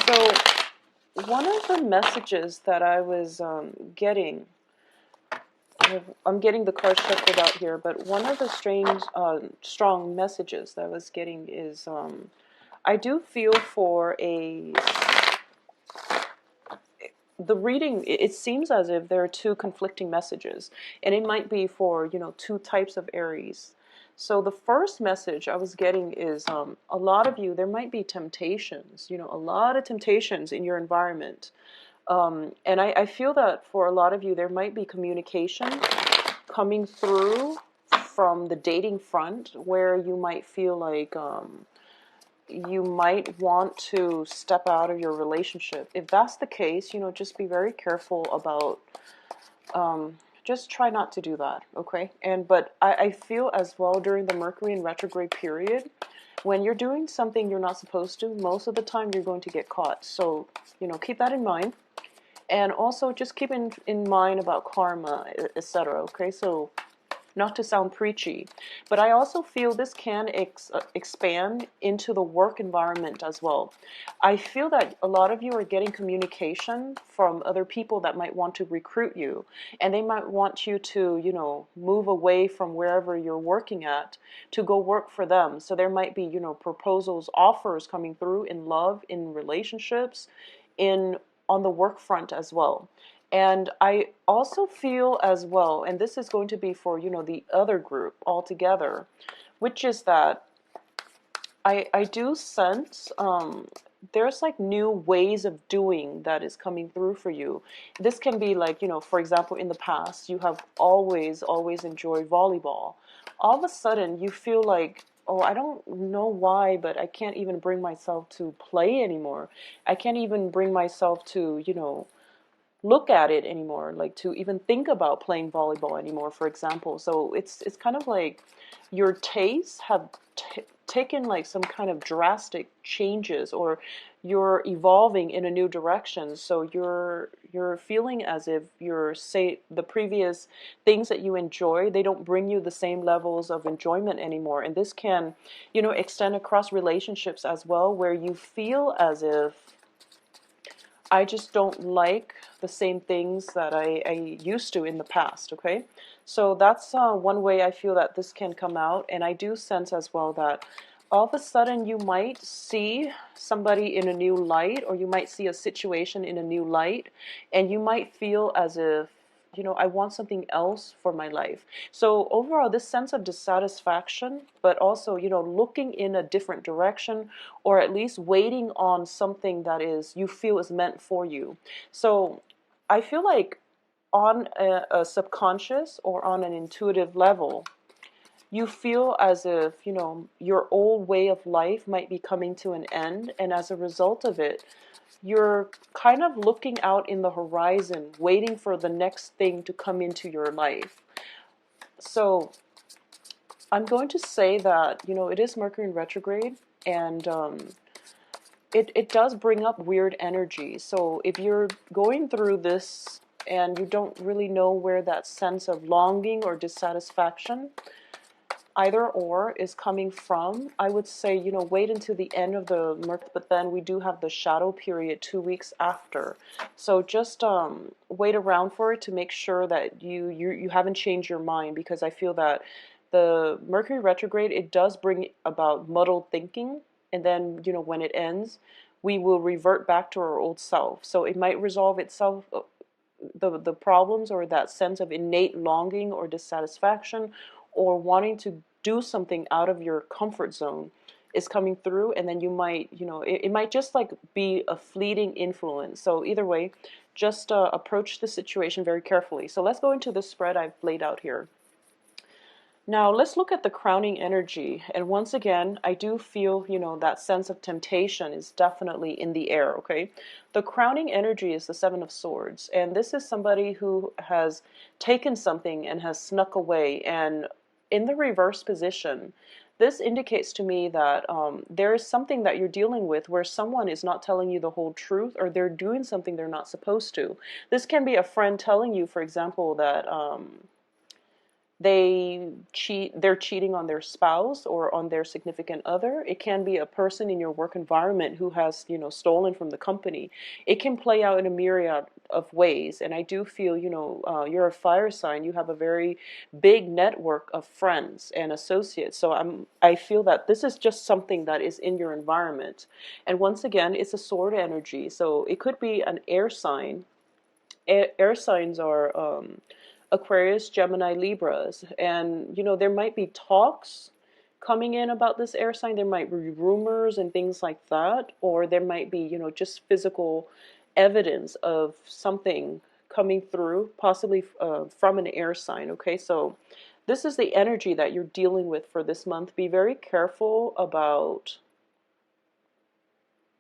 So one of the messages that I was getting, I'm getting the card shuffled out here, but one of the strong messages that I was getting is I do feel for the reading, it seems as if there are two conflicting messages, and it might be for, two types of Aries. So the first message I was getting is a lot of you, there might be temptations, a lot of temptations in your environment. And I feel that for a lot of you, there might be communication coming through from the dating front where you might feel like you might want to step out of your relationship. If that's the case, just be very careful about, just try not to do that, okay? But I feel as well during the Mercury in retrograde period, when you're doing something you're not supposed to, most of the time you're going to get caught. So, keep that in mind. And also just keep in mind about karma, etc. Okay, so not to sound preachy, but I also feel this can expand into the work environment as well. I feel that a lot of you are getting communication from other people that might want to recruit you, and they might want you to, move away from wherever you're working at to go work for them. So there might be, proposals, offers coming through in love, in relationships, in on the work front as well. And I also feel as well, and this is going to be for, the other group altogether, which is that I do sense there's like new ways of doing that is coming through for you. This can be like, for example, in the past, you have always enjoyed volleyball. All of a sudden, you feel like, oh, I don't know why, but I can't even bring myself to play anymore. I can't even bring myself to, look at it anymore, like to even think about playing volleyball anymore, for example. So it's kind of like your tastes have taken like some kind of drastic changes, or you're evolving in a new direction. So you're feeling as if you're, say, the previous things that you enjoy, they don't bring you the same levels of enjoyment anymore. And this can, extend across relationships as well, where you feel as if I just don't like the same things that I used to in the past, okay? So that's one way I feel that this can come out. And I do sense as well that all of a sudden you might see somebody in a new light, or you might see a situation in a new light, and you might feel as if, I want something else for my life. So overall, this sense of dissatisfaction, but also, looking in a different direction, or at least waiting on something that is you feel is meant for you. So I feel like on a subconscious or on an intuitive level, you feel as if, your old way of life might be coming to an end, and as a result of it, you're kind of looking out in the horizon, waiting for the next thing to come into your life. So I'm going to say that, it is Mercury in retrograde, and it does bring up weird energy. So if you're going through this and you don't really know where that sense of longing or dissatisfaction, either or, is coming from, I would say, wait until the end of the month, but then we do have the shadow period 2 weeks after. So just wait around for it to make sure that you haven't changed your mind, because I feel that the Mercury retrograde, it does bring about muddled thinking, and then, when it ends, we will revert back to our old self. So it might resolve itself, the problems, or that sense of innate longing or dissatisfaction, or wanting to do something out of your comfort zone is coming through, and then you might, it might just like be a fleeting influence. So either way, just approach the situation very carefully. So let's go into the spread I've laid out here. Now let's look at the crowning energy. And once again, I do feel, that sense of temptation is definitely in the air, okay? The crowning energy is the Seven of Swords. And this is somebody who has taken something and has snuck away. And in the reverse position, this indicates to me that there is something that you're dealing with where someone is not telling you the whole truth, or they're doing something they're not supposed to. This can be a friend telling you, for example, that they're cheating on their spouse or on their significant other. It can be a person in your work environment who has, stolen from the company. It can play out in a myriad of ways. And I do feel, you're a fire sign. You have a very big network of friends and associates. So I feel that this is just something that is in your environment. And once again, it's a sword energy. So it could be an air sign. Air signs are Aquarius, Gemini, Libras, and there might be talks coming in about this air sign. There might be rumors and things like that, or there might be just physical evidence of something coming through, possibly from an air sign. Okay, so this is the energy that you're dealing with for this month. Be very careful about,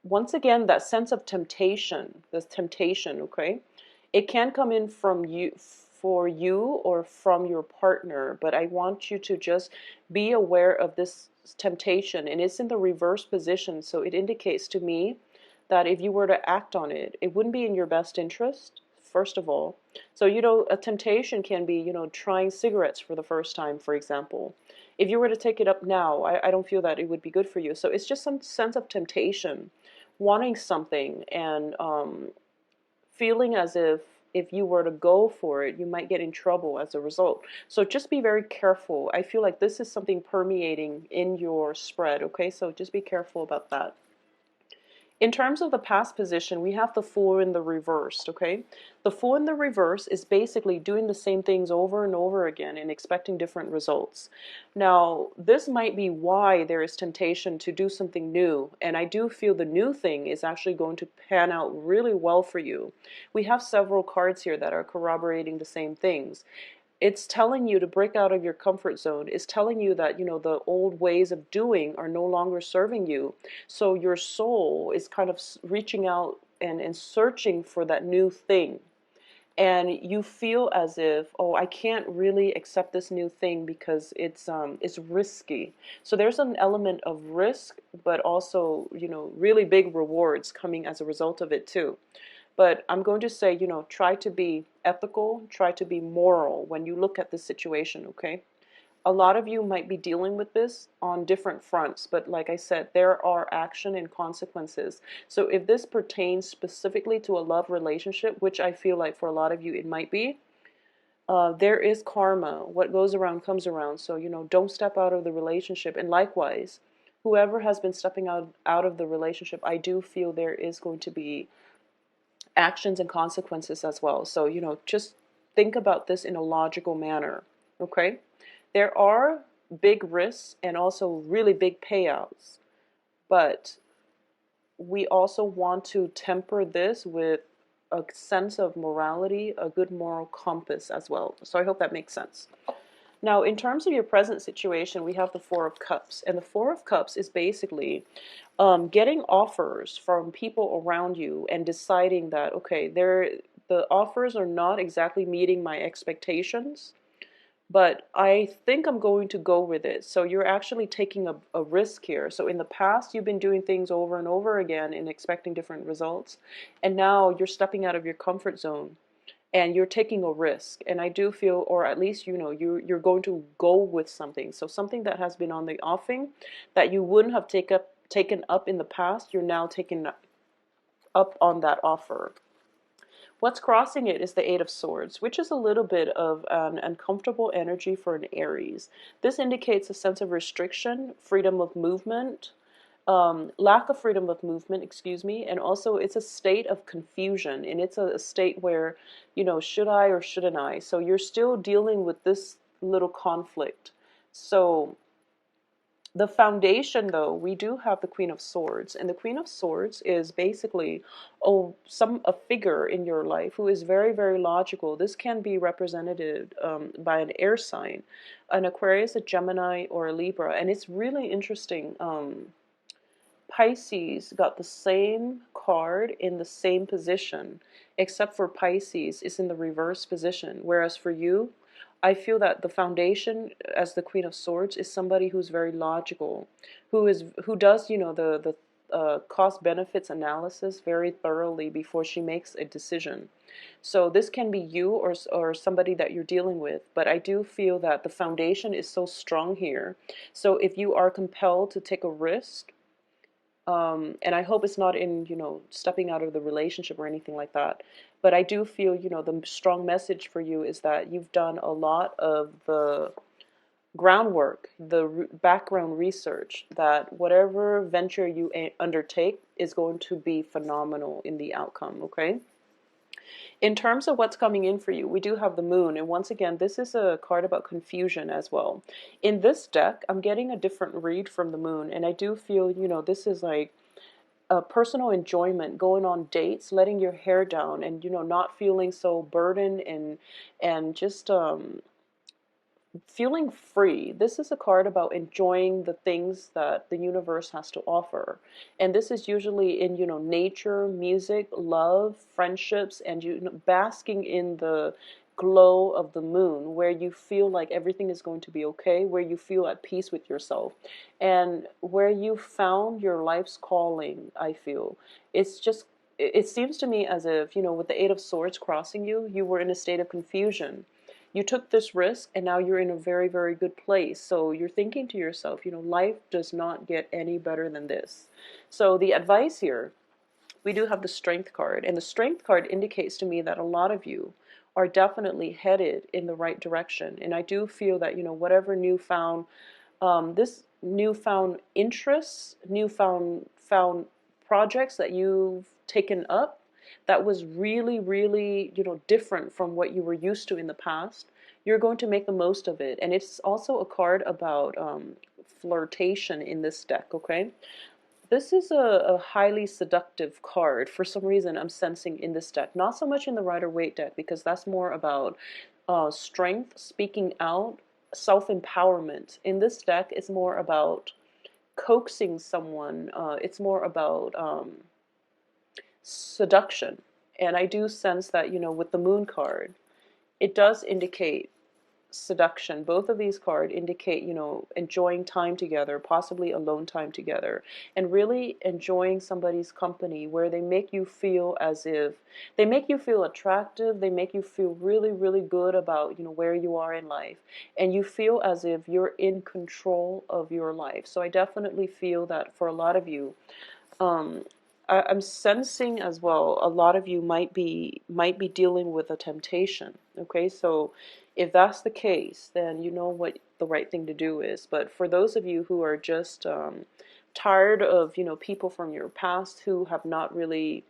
once again, that sense of temptation, this temptation. Okay, it can come in from you, for you, or from your partner, but I want you to just be aware of this temptation. And it's in the reverse position, so it indicates to me that if you were to act on it, it wouldn't be in your best interest, first of all. So a temptation can be trying cigarettes for the first time, for example. If you were to take it up now, I don't feel that it would be good for you. So it's just some sense of temptation, wanting something, and feeling as if you were to go for it, you might get in trouble as a result. So just be very careful. I feel like this is something permeating in your spread, okay? So just be careful about that. In terms of the past position, we have the Fool in the reversed, okay? The Fool in the reverse is basically doing the same things over and over again and expecting different results. Now, this might be why there is temptation to do something new, and I do feel the new thing is actually going to pan out really well for you. We have several cards here that are corroborating the same things. It's telling you to break out of your comfort zone. It's telling you that, the old ways of doing are no longer serving you. So your soul is kind of reaching out and searching for that new thing. And you feel as if, oh, I can't really accept this new thing because it's risky. So there's an element of risk, but also, really big rewards coming as a result of it too. But I'm going to say, try to be ethical, try to be moral when you look at this situation, okay? A lot of you might be dealing with this on different fronts, but like I said, there are action and consequences. So if this pertains specifically to a love relationship, which I feel like for a lot of you it might be, there is karma. What goes around comes around. So, don't step out of the relationship. And likewise, whoever has been stepping out of the relationship, I do feel there is going to be actions and consequences as well. So, just think about this in a logical manner, okay? There are big risks and also really big payouts, but we also want to temper this with a sense of morality, a good moral compass as well. So I hope that makes sense. Now, in terms of your present situation, we have the Four of Cups. And the Four of Cups is basically getting offers from people around you and deciding that, okay, the offers are not exactly meeting my expectations, but I think I'm going to go with it. So you're actually taking a risk here. So in the past, you've been doing things over and over again and expecting different results. And now you're stepping out of your comfort zone and you're taking a risk. And I do feel, or at least, you're going to go with something. So something that has been on the offing that you wouldn't have taken up in the past, you're now taking up on that offer. What's crossing it is the Eight of Swords, which is a little bit of an uncomfortable energy for an Aries. This indicates a sense of restriction, freedom of movement, lack of freedom of movement, excuse me, and also it's a state of confusion, and it's a state where, should I or shouldn't I? So you're still dealing with this little conflict. So the foundation, though, we do have the Queen of Swords, and the Queen of Swords is basically a figure in your life who is very, very logical. This can be represented by an air sign, an Aquarius, a Gemini, or a Libra, and it's really interesting. Pisces got the same card in the same position, except for Pisces is in the reverse position, whereas for you, I feel that the foundation as the Queen of Swords is somebody who's very logical, who does, cost benefits analysis very thoroughly before she makes a decision. So this can be you or somebody that you're dealing with, but I do feel that the foundation is so strong here. So if you are compelled to take a risk, and I hope it's not in, stepping out of the relationship or anything like that. But I do feel, the strong message for you is that you've done a lot of the groundwork, the background research, that whatever venture you undertake is going to be phenomenal in the outcome, okay? In terms of what's coming in for you, we do have the moon. And once again, this is a card about confusion as well. In this deck, I'm getting a different read from the moon. And I do feel, this is like a personal enjoyment, going on dates, letting your hair down, and, not feeling so burdened and just feeling free. This is a card about enjoying the things that the universe has to offer. And this is usually in, nature, music, love, friendships, and basking in the glow of the moon, where you feel like everything is going to be okay, where you feel at peace with yourself, and where you found your life's calling. I feel it's just, it seems to me as if, with the Eight of Swords crossing you, you were in a state of confusion. You took this risk and now you're in a very, very good place. So you're thinking to yourself, life does not get any better than this. So the advice here, we do have the Strength card, and the Strength card indicates to me that a lot of you are definitely headed in the right direction. And I do feel that, whatever newfound, this newfound interests, newfound found projects that you've taken up, that was really, really, different from what you were used to in the past, you're going to make the most of it. And it's also a card about flirtation in this deck, okay? This is a highly seductive card. For some reason, I'm sensing in this deck. Not so much in the Rider-Waite deck, because that's more about strength, speaking out, self-empowerment. In this deck, it's more about coaxing someone. It's more about seduction. And I do sense that, with the Moon card, it does indicate seduction. Both of these cards indicate, enjoying time together, possibly alone time together, and really enjoying somebody's company, where they make you feel as if, they make you feel attractive, they make you feel really, really good about, where you are in life, and you feel as if you're in control of your life. So I definitely feel that for a lot of you, I'm sensing as well, a lot of you might be dealing with a temptation. Okay, so if that's the case, then you know what the right thing to do is. But for those of you who are just tired of, people from your past who have not really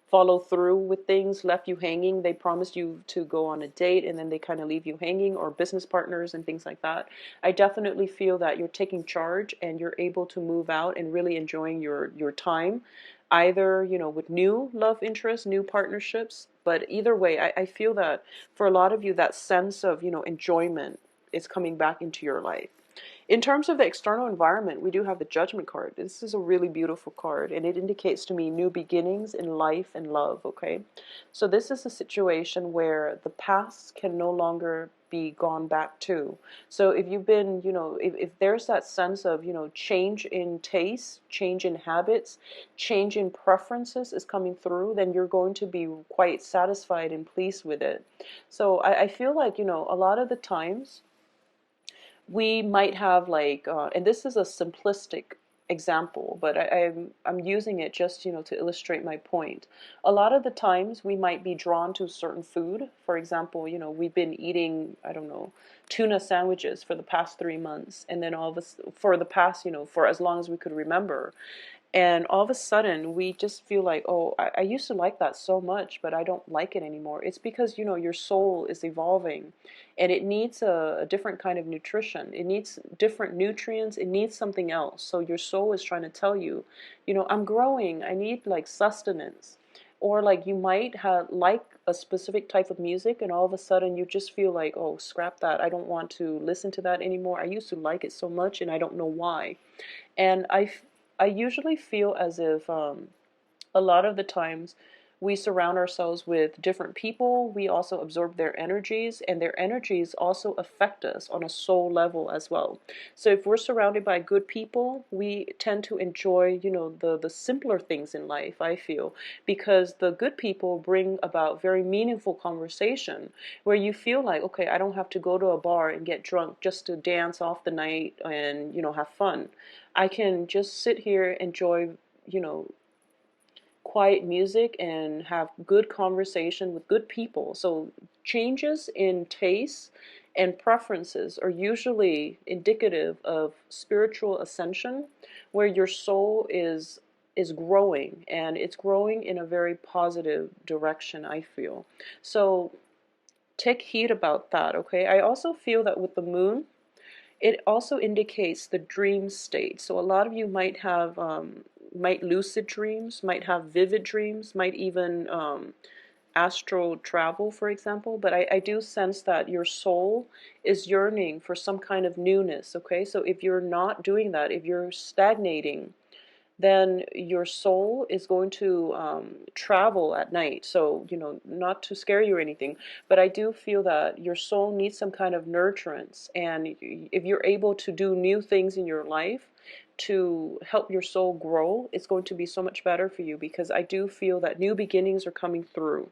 follow through with things, left you hanging, they promised you to go on a date and then they kind of leave you hanging, or business partners and things like that, I definitely feel that you're taking charge and you're able to move out and really enjoying your time, either, with new love interests, new partnerships. But either way, I feel that for a lot of you, that sense of, enjoyment is coming back into your life. In terms of the external environment, we do have the Judgment card. This is a really beautiful card, and it indicates to me new beginnings in life and love, okay? So this is a situation where the past can no longer be gone back to. So if you've been, if there's that sense of, change in taste, change in habits, change in preferences is coming through, then you're going to be quite satisfied and pleased with it. So I feel like, a lot of the times, we might have like, and this is a simplistic example, but I'm using it just, to illustrate my point. A lot of the times we might be drawn to certain food. For example, we've been eating, I don't know, tuna sandwiches for the past 3 months, and then all of us, for the past, for as long as we could remember. And all of a sudden, we just feel like, oh, I used to like that so much, but I don't like it anymore. It's because, your soul is evolving, and it needs a different kind of nutrition. It needs different nutrients. It needs something else. So your soul is trying to tell you, I'm growing. I need like sustenance. Or like you might have like a specific type of music, and all of a sudden you just feel like, oh, scrap that. I don't want to listen to that anymore. I used to like it so much, and I don't know why. And I usually feel as if a lot of the times We surround ourselves with different people. We also absorb their energies, and their energies also affect us on a soul level as well. So if we're surrounded by good people, we tend to enjoy, the simpler things in life, I feel, because the good people bring about very meaningful conversation where you feel like, okay, I don't have to go to a bar and get drunk just to dance off the night and, have fun. I can just sit here, enjoy, you know, quiet music and have good conversation with good people. So changes in tastes and preferences are usually indicative of spiritual ascension, where your soul is growing, and it's growing in a very positive direction, I feel. So take heed about that, okay? I also feel that with the moon, it also indicates the dream state. So a lot of you might have might lucid dreams, might have vivid dreams, might even astral travel, for example. But I do sense that your soul is yearning for some kind of newness. Okay, so if you're not doing that, if you're stagnating, then your soul is going to travel at night. So, not to scare you or anything, but I do feel that your soul needs some kind of nurturance. And if you're able to do new things in your life to help your soul grow, it's going to be so much better for you, because I do feel that new beginnings are coming through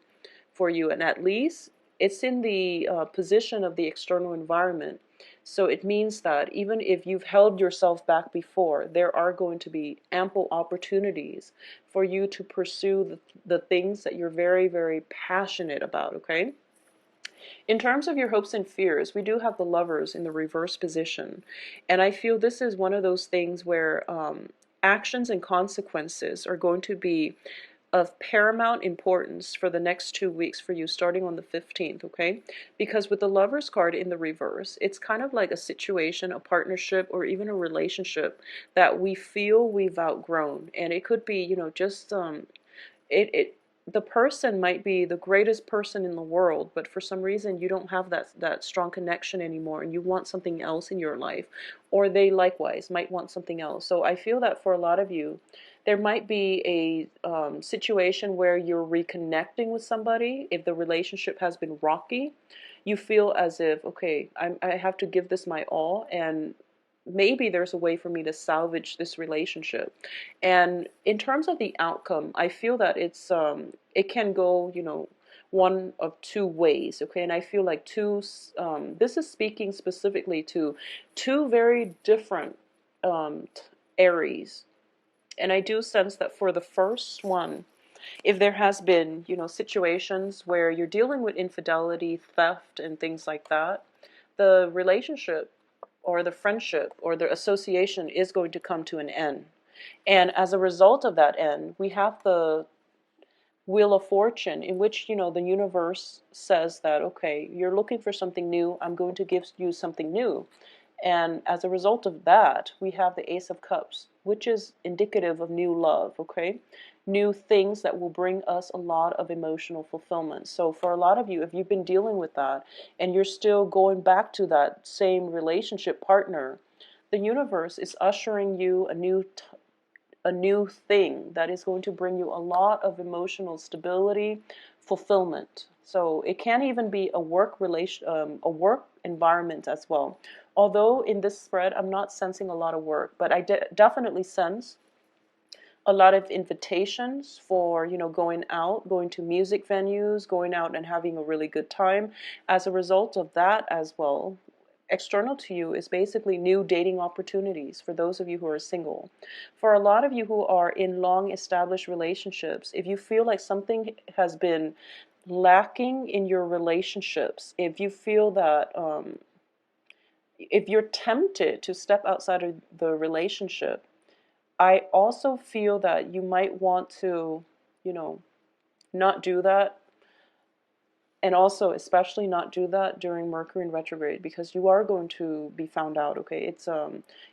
for you. And at least it's in the position of the external environment. So it means that even if you've held yourself back before, there are going to be ample opportunities for you to pursue the things that you're very, very passionate about, okay? In terms of your hopes and fears, we do have the Lovers in the reverse position. And I feel this is one of those things where actions and consequences are going to be of paramount importance for the next 2 weeks for you, starting on the 15th, okay? Because with the Lovers card in the reverse, it's kind of like a situation, a partnership, or even a relationship that we feel we've outgrown. And it could be, just it the person might be the greatest person in the world, but for some reason you don't have that strong connection anymore, and you want something else in your life, or they likewise might want something else. So I feel that for a lot of you, there might be a situation where you're reconnecting with somebody. If the relationship has been rocky, you feel as if, okay, I have to give this my all, and maybe there's a way for me to salvage this relationship. And in terms of the outcome, I feel that it can go, one of two ways, okay? And I feel like this is speaking specifically to two very different Aries. And I do sense that for the first one, if there has been, situations where you're dealing with infidelity, theft, and things like that, the relationship or the friendship or the association is going to come to an end. And as a result of that end, we have the Wheel of Fortune, in which, the universe says that, okay, you're looking for something new, I'm going to give you something new. And as a result of that, we have the Ace of Cups, which is indicative of new love, okay? New things that will bring us a lot of emotional fulfillment. So for a lot of you, if you've been dealing with that and you're still going back to that same relationship partner, the universe is ushering you a new thing that is going to bring you a lot of emotional stability, fulfillment. So it can even be a work environment as well. Although in this spread, I'm not sensing a lot of work, but I definitely sense a lot of invitations for, going out, going to music venues, going out and having a really good time. As a result of that as well, external to you is basically new dating opportunities for those of you who are single. For a lot of you who are in long established relationships, if you feel like something has been lacking in your relationships, if you feel that if you're tempted to step outside of the relationship, I also feel that you might want to, not do that, and also especially not do that during Mercury in retrograde, because you are going to be found out, okay?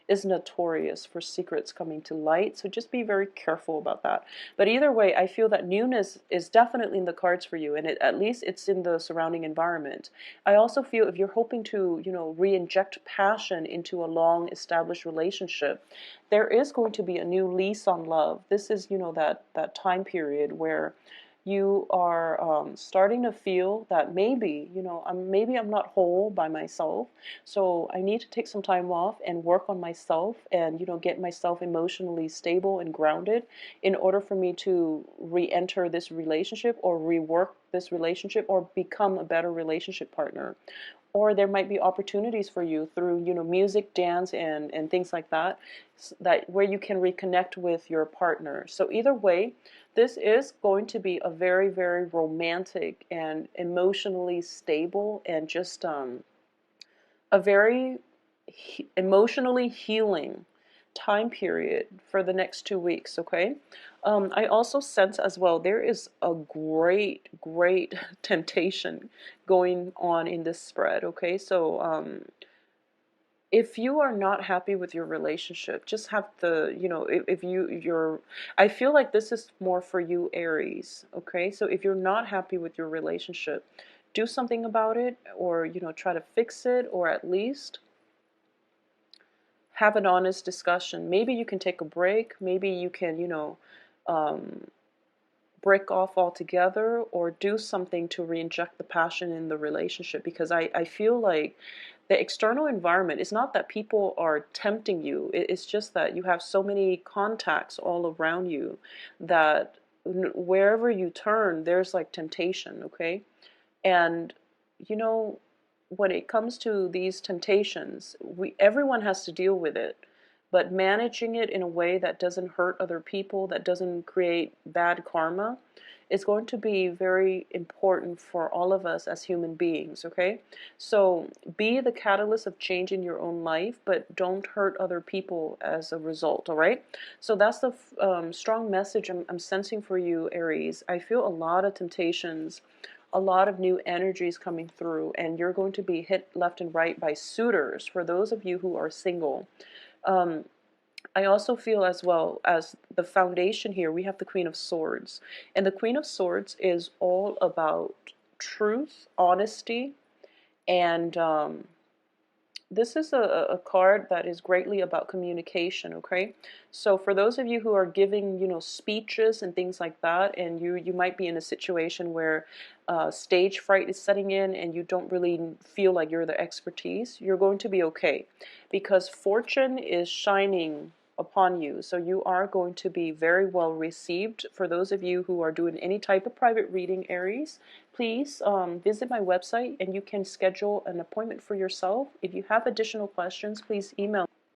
It's notorious for secrets coming to light, so just be very careful about that. But either way, I feel that newness is definitely in the cards for you, and at least it's in the surrounding environment. I also feel if you're hoping to, re-inject passion into a long established relationship, there is going to be a new lease on love. This is, that time period where You are starting to feel that maybe, maybe I'm not whole by myself. So I need to take some time off and work on myself and, get myself emotionally stable and grounded in order for me to re-enter this relationship or rework this relationship or become a better relationship partner. Or there might be opportunities for you through, music, dance, and things like that, that where you can reconnect with your partner. So either way, this is going to be a very, very romantic and emotionally stable and just a very emotionally healing time period for the next 2 weeks, okay? I also sense as well there is a great, great temptation going on in this spread, okay? So if you are not happy with your relationship, just have the, if you're, I feel like this is more for you, Aries, okay? So if you're not happy with your relationship, do something about it, or, try to fix it, or at least have an honest discussion. Maybe you can take a break. Maybe you can, um, break off altogether or do something to re-inject the passion in the relationship, because I feel like the external environment, it's not that people are tempting you, it's just that you have so many contacts all around you that wherever you turn there's like temptation, okay? And you know, when it comes to these temptations, everyone has to deal with it, but managing it in a way that doesn't hurt other people, that doesn't create bad karma, is going to be very important for all of us as human beings, okay? So be the catalyst of change in your own life, but don't hurt other people as a result, all right? So that's the strong message I'm sensing for you, Aries. I feel a lot of temptations, a lot of new energies coming through, and you're going to be hit left and right by suitors for those of you who are single. Um, I also feel as well as the foundation here, we have the Queen of Swords. And the Queen of Swords is all about truth, honesty, and this is a card that is greatly about communication, okay? So for those of you who are giving, speeches and things like that, and you might be in a situation where stage fright is setting in and you don't really feel like you're the expertise, you're going to be okay, because fortune is shining upon you. So you are going to be very well received. For those of you who are doing any type of private reading, Aries, please visit my website and you can schedule an appointment for yourself. If you have additional questions, please email